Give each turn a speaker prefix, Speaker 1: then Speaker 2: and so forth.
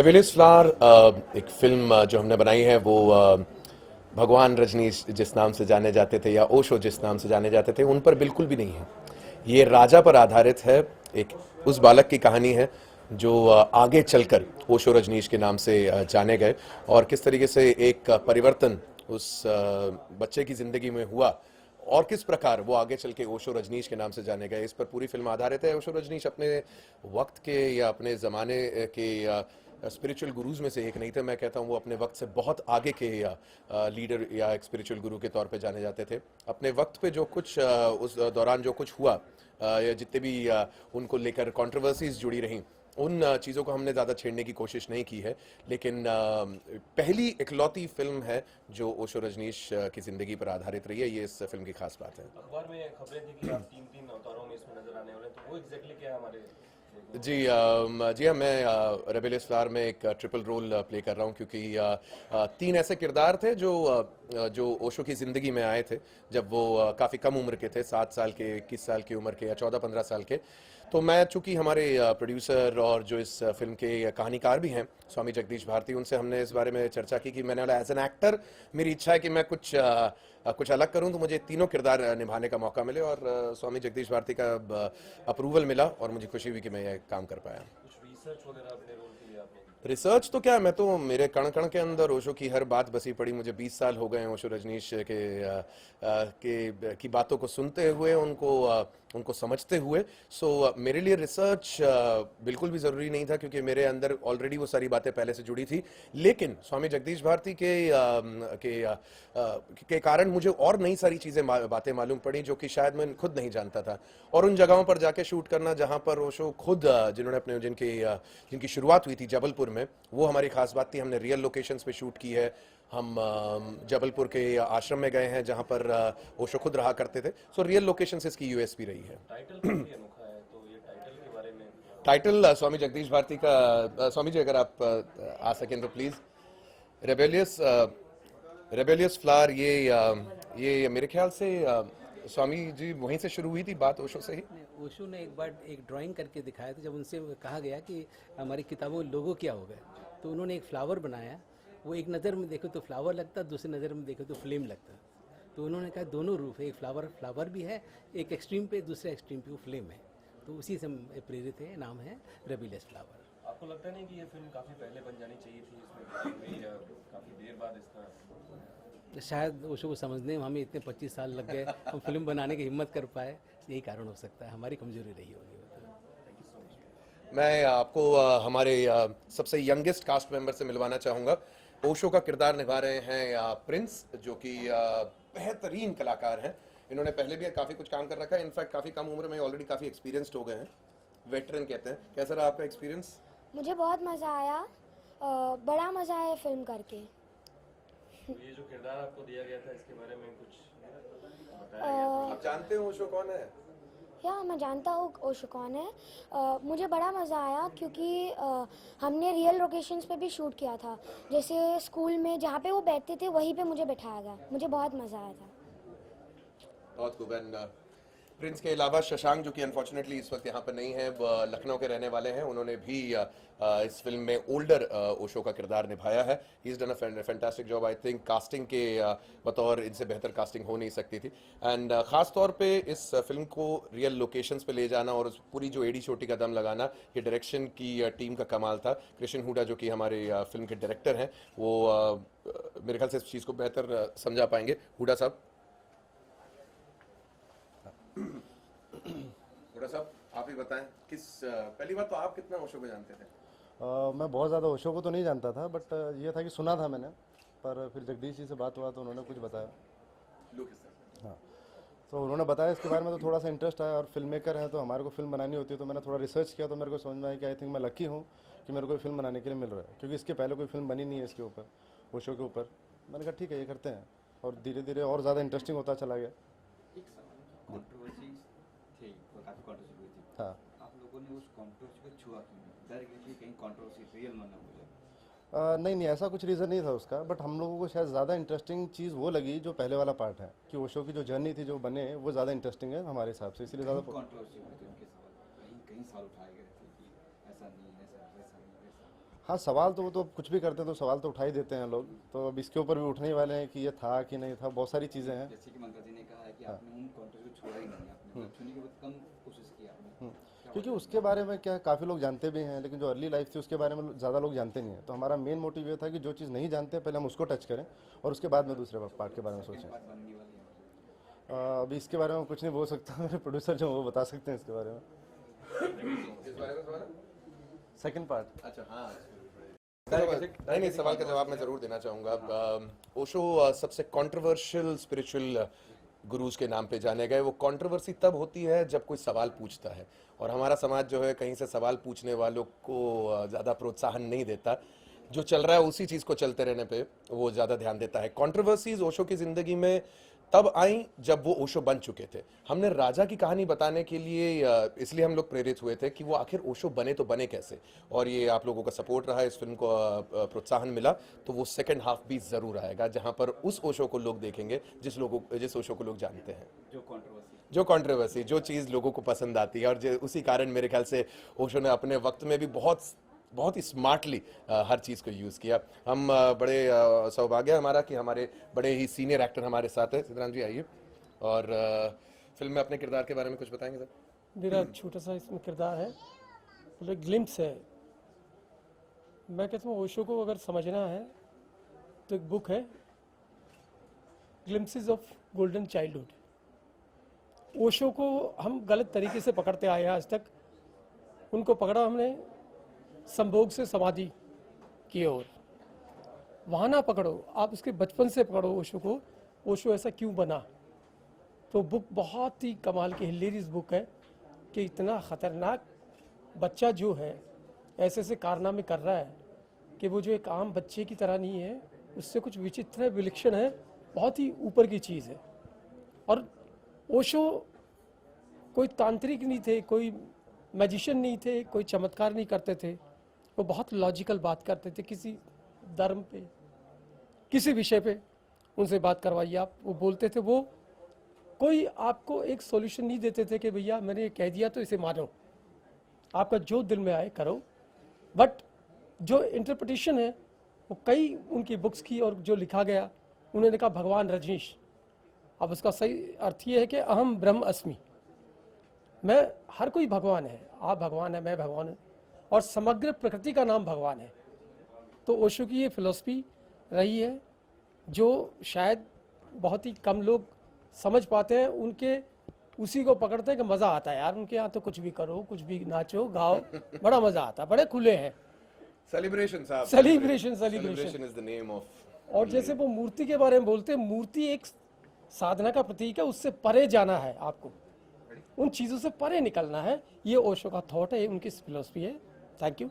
Speaker 1: Rebellious flower एक film जो हमने बनाई है वो भगवान रजनीश जिस नाम से जाने जाते थे या ओशो जिस नाम से जाने जाते थे उन पर बिल्कुल भी नहीं है। ये राजा पर आधारित है। एक उस बालक की कहानी है जो आगे चलकर ओशो रजनीश के नाम से जाने गए और किस तरीके से एक परिवर्तन उस बच्चे की ज़िंदगी में हुआ और किस प्रकार वो आगे चल के ओशो रजनीश के नाम से जाने गए। इस पर पूरी फिल्म आधारित है। ओशो रजनीश अपने वक्त के या अपने ज़माने के स्पिरिचुअल गुरुज में से एक नहीं थे। मैं कहता हूँ वो अपने वक्त से बहुत आगे के लीडर या एक स्पिरिचुअल गुरु के तौर पे जाने जाते थे। अपने वक्त पे जो कुछ उस दौरान जो कुछ हुआ या जितने भी उनको लेकर कंट्रोवर्सीज जुड़ी रहीं उन चीज़ों को हमने ज़्यादा छेड़ने की कोशिश नहीं की है, लेकिन पहली इकलौती फिल्म है जो ओशो रजनीश की ज़िंदगी पर आधारित रही है। ये इस फिल्म की खास बात है।
Speaker 2: अखबार में खबरें थी कि आप तीन तीन अवतारों में इसमें नजर आने वाले हैं, तो वो एग्जैक्टली क्या है हमारे?
Speaker 1: जी हाँ, मैं रेबेलियस फ्लावर में एक ट्रिपल रोल प्ले कर रहा हूँ क्योंकि तीन ऐसे किरदार थे जो ओशो की ज़िंदगी में आए थे जब वो काफ़ी कम उम्र के थे, 7 साल के, 21 साल की उम्र के या 14-15 साल के। तो मैं चूंकि हमारे प्रोड्यूसर और जो इस फिल्म के कहानीकार भी हैं स्वामी जगदीश भारती, उनसे हमने इस बारे में चर्चा की कि मैंने बोला एज एन एक्टर मेरी इच्छा है कि मैं कुछ अलग करूं तो मुझे तीनों किरदार निभाने का मौका मिले और स्वामी जगदीश भारती का अप्रूवल मिला और मुझे खुशी हुई कि मैं ये काम कर पाया।
Speaker 2: कुछ रिसर्च वगैरह अपने रोल के लिए आपने?
Speaker 1: रिसर्च तो क्या, मैं तो मेरे कण कण के अंदर ओशो की हर बात बसी पड़ी। मुझे 20 साल हो गए हैं ओशो रजनीश की बातों को सुनते हुए, उनको समझते हुए। सो मेरे लिए रिसर्च बिल्कुल भी ज़रूरी नहीं था क्योंकि मेरे अंदर ऑलरेडी वो सारी बातें पहले से जुड़ी थी। लेकिन स्वामी जगदीश भारती के कारण मुझे और नई सारी चीज़ें बातें मालूम पड़ी जो कि शायद मैं खुद नहीं जानता था। और उन जगहों पर जाके शूट करना जहाँ पर ओशो खुद जिन्होंने अपने जिनकी शुरुआत हुई थी जबलपुर में, वो हमारी खास बात थी। हमने रियल लोकेशंस पे शूट की है। हम जबलपुर के आश्रम में गए हैं जहाँ पर ओशो खुद रहा करते थे। सो रियल लोकेशंस इसकी यूएसपी रही है।
Speaker 2: टाइटल काफी अनोखा है, तो ये टाइटल के बारे में
Speaker 1: टाइटल स्वामी जगदीश भारती का, स्वामी जी अगर आप आ सकें तो प्लीज़। रेबेलियस रेबेलियस फ्लावर, ये मेरे ख्याल से स्वामी जी वहीं से शुरू हुई थी बात, ओशो से ही।
Speaker 3: ओशो ने एक बार एक ड्राइंग करके दिखाया था जब उनसे कहा गया कि हमारी किताबों में लोगो क्या होगा, तो उन्होंने एक फ्लावर बनाया। वो एक नज़र में देखो तो फ्लावर लगता, दूसरी नज़र में देखो तो फ्लेम लगता। तो उन्होंने कहा दोनों रूप है, एक फ्लावर भी है, एक एक्सट्रीम पे दूसरे एक्सट्रीम पे वो फ्लेम है। तो उसी से प्रेरित है, नाम है रेबेलियस फ्लावर।
Speaker 2: आपको लगता नहीं कि ये फिल्म काफी पहले बन जानी चाहिए थी, इसमें काफी देर बाद इसका?
Speaker 3: शायद ओशो को समझने में हमें इतने 25 साल लग गए, हम फिल्म बनाने की हिम्मत कर पाए, यही कारण हो सकता है, हमारी कमजोरी रही होगी।
Speaker 1: मैं आपको हमारे सबसे यंगेस्ट कास्ट मेंबर से मिलवाना चाहूँगा। ओशो का किरदार निभा रहे हैं प्रिंस, जो कि बेहतरीन कलाकार हैं। इन्होंने पहले भी काफ़ी कुछ काम कर रखा है। इनफैक्ट काफ़ी कम उम्र में ऑलरेडी काफ़ी एक्सपीरियंस्ड हो गए हैं, वेटरन कहते हैं। कैसा रहा आपका एक्सपीरियंस?
Speaker 4: मुझे बहुत मज़ा आया, बड़ा मज़ा आया फिल्म करके।
Speaker 2: तो ये जो किरदार आपको दिया गया था इसके बारे में कुछ बताया
Speaker 4: अ,
Speaker 2: गया था?
Speaker 1: आप जानते हो ओशो कौन है?
Speaker 4: या मैं जानता हूँ ओशो कौन है। मुझे बड़ा मज़ा आया क्योंकि हमने रियल लोकेशंस पे भी शूट किया था। जैसे स्कूल में जहाँ पे वो बैठते थे वहीं पे मुझे बैठाया गया। मुझे बहुत मज़ा आया था।
Speaker 1: बहुत खूब। एंड प्रिंस के अलावा शशांक, जो कि अनफॉर्चुनेटली इस वक्त यहाँ पर नहीं है, वह लखनऊ के रहने वाले हैं। उन्होंने भी इस फिल्म में ओल्डर ओशो का किरदार निभाया है। He is done a fantastic job. I think casting के बतौर इनसे बेहतर कास्टिंग हो नहीं सकती थी। एंड ख़ास तौर पे इस फिल्म को रियल लोकेशंस पे ले जाना और उस पूरी जो एडी चोटी का दम लगाना, ये डायरेक्शन की टीम का कमाल था। कृष्ण हुडा, जो कि हमारे फिल्म के डायरेक्टर हैं, वो मेरे ख्याल से इस चीज़ को बेहतर समझा पाएंगे। हुडा साहब, हुडा साहब आप ही बताएं, पहली बात तो आप कितना ओशो को जानते थे?
Speaker 5: मैं बहुत ज़्यादा ओशो को तो नहीं जानता था, बट ये था कि सुना था मैंने। पर फिर जगदीश जी से बात हुआ तो उन्होंने कुछ बताया। हाँ, तो उन्होंने बताया इसके बारे में, तो थोड़ा सा इंटरेस्ट आया। और फिल्म मेकर हैं तो हमारे को फिल्म बनानी होती है, तो मैंने थोड़ा रिसर्च किया तो मेरे को समझ में आया कि आई थिंक मैं लकी हूँ कि मेरे को फिल्म बनाने के लिए मिल रहा है, क्योंकि इसके पहले कोई फिल्म बनी नहीं है इसके ऊपर, ओशो के ऊपर। मैंने कहा ठीक है, ये करते हैं। और धीरे धीरे और ज़्यादा इंटरेस्टिंग होता चला गया।
Speaker 6: एक कंट्रोवर्सी थी, काफ़ी कंट्रोवर्सी हुई थी।
Speaker 5: हाँ,
Speaker 6: आप लोगों ने उस कंट्रोवर्सी को छुआ क्यों? डर गए कि कहीं कंट्रोवर्सी रियल मन ना हो जाए?
Speaker 5: नहीं, ऐसा कुछ रीज़न नहीं था उसका। बट हम लोगों को शायद ज़्यादा इंटरेस्टिंग चीज़ वो लगी जो पहले वाला पार्ट है, कि ओशो की जो जर्नी थी, जो बने, वो ज़्यादा इंटरेस्टिंग है हमारे हिसाब से, इसलिए ज़्यादा।
Speaker 6: कंट्रोवर्सी हुई थी उनके सवाल, कहीं कहीं सवाल उठाए गए थे कि ऐसा नहीं, ऐसा वैसा नहीं, वैसा।
Speaker 5: हाँ, सवाल तो वो तो कुछ भी करते हैं तो सवाल तो उठा ही देते हैं लोग, तो अब इसके ऊपर भी उठने ही वाले हैं कि ये था कि नहीं था, बहुत सारी चीज़ें हैं।
Speaker 6: जैसे कि मंगल जी ने कहा है कि आपने उन कंट्रोवर्सी को छोड़ा ही नहीं, आपने छूने की बहुत कम कोशिश की आपने।
Speaker 5: क्योंकि उसके बारे में क्या काफ़ी लोग जानते भी हैं, लेकिन जो अर्ली लाइफ थी उसके बारे में ज़्यादा लोग जानते नहीं हैं। तो हमारा मेन मोटिव ये था कि जो चीज़ नहीं जानते पहले हम उसको टच करें और उसके बाद में दूसरे पार्ट के बारे में सोचें।
Speaker 6: बात बनने वाली है।
Speaker 5: अभी इसके बारे में कुछ नहीं बोल सकता, मेरे प्रोड्यूसर जो वो बता सकते हैं इसके बारे में। Second part.
Speaker 1: अच्छा, हाँ, नहीं, सवाल का जवाब मैं जरूर देना चाहूँगा। ओशो सबसे कंट्रोवर्शियल स्पिरिचुअल गुरुज के नाम पे जाने गए। वो कंट्रोवर्सी तब होती है जब कोई सवाल पूछता है, और हमारा समाज जो है कहीं से सवाल पूछने वालों को ज़्यादा प्रोत्साहन नहीं देता। जो चल रहा है उसी चीज़ को चलते रहने पे वो ज़्यादा ध्यान देता है। कंट्रोवर्सीज ओशो की ज़िंदगी में तब आई जब वो ओशो बन चुके थे। हमने राजा की कहानी बताने के लिए इसलिए हम लोग प्रेरित हुए थे कि वो आखिर ओशो बने तो बने कैसे, और ये आप लोगों का सपोर्ट रहा, इस फिल्म को प्रोत्साहन मिला, तो वो सेकंड हाफ भी ज़रूर आएगा जहां पर उस ओशो को लोग देखेंगे जिस ओशो को लोग जानते हैं। जो कंट्रोवर्सी, जो चीज़ लोगों को पसंद आती है, और उसी कारण मेरे ख्याल से ओशो ने अपने वक्त में भी बहुत ही स्मार्टली हर चीज़ को यूज़ किया। हम बड़े सौभाग्य हमारा कि हमारे बड़े ही सीनियर एक्टर हमारे साथ है। सिद्धराम जी आइए, और फिल्म में अपने किरदार के बारे में कुछ बताएंगे सर?
Speaker 7: मेरा छोटा सा इसमें किरदार है, मतलब ग्लिम्स है। मैं कहता हूँ ओशो को अगर समझना है तो एक बुक है, glimpses of golden childhood. Osho को हम गलत तरीके से पकड़ते आए हैं आज तक। उनको पकड़ा हमने संभोग से समाधि की ओर, वहाँ ना पकड़ो, आप उसके बचपन से पकड़ो ओशो को, ओशो ऐसा क्यों बना। तो बुक बहुत ही कमाल की हिलेरियस बुक है कि इतना ख़तरनाक बच्चा जो है ऐसे ऐसे कारनामे कर रहा है कि वो जो एक आम बच्चे की तरह नहीं है, उससे कुछ विचित्र है, विलक्षण है, बहुत ही ऊपर की चीज़ है। और ओशो कोई तांत्रिक नहीं थे, कोई मैजिशियन नहीं थे, कोई चमत्कार नहीं करते थे। वो बहुत लॉजिकल बात करते थे। किसी धर्म पे, किसी विषय पे उनसे बात करवाइए आप, वो बोलते थे। वो कोई आपको एक सॉल्यूशन नहीं देते थे कि भैया मैंने ये कह दिया तो इसे मानो, आपका जो दिल में आए करो। बट जो इंटरप्रिटेशन है वो कई उनकी बुक्स की, और जो लिखा गया, उन्होंने कहा भगवान रजनीश। अब उसका सही अर्थ ये है कि अहम ब्रह्म अस्मि, मैं, हर कोई भगवान है, आप भगवान है, मैं भगवान हूँ, और समग्र प्रकृति का नाम भगवान है। तो ओशो की ये फिलॉसफी रही है जो शायद बहुत ही कम लोग समझ पाते हैं। उनके उसी को पकड़ते हैं कि मज़ा आता है यार, उनके यहाँ तो कुछ भी करो, कुछ भी नाचो गाओ, बड़ा मज़ा आता है, बड़े खुले हैं।
Speaker 1: सेलिब्रेशन साहब,
Speaker 7: celebration
Speaker 1: is the name of.
Speaker 7: और जैसे वो मूर्ति के बारे में बोलते हैं, मूर्ति एक साधना का प्रतीक है, उससे परे जाना है आपको, उन चीज़ों से परे निकलना है। ये ओशो का थॉट है, उनकी फिलॉसफी है। Thank you.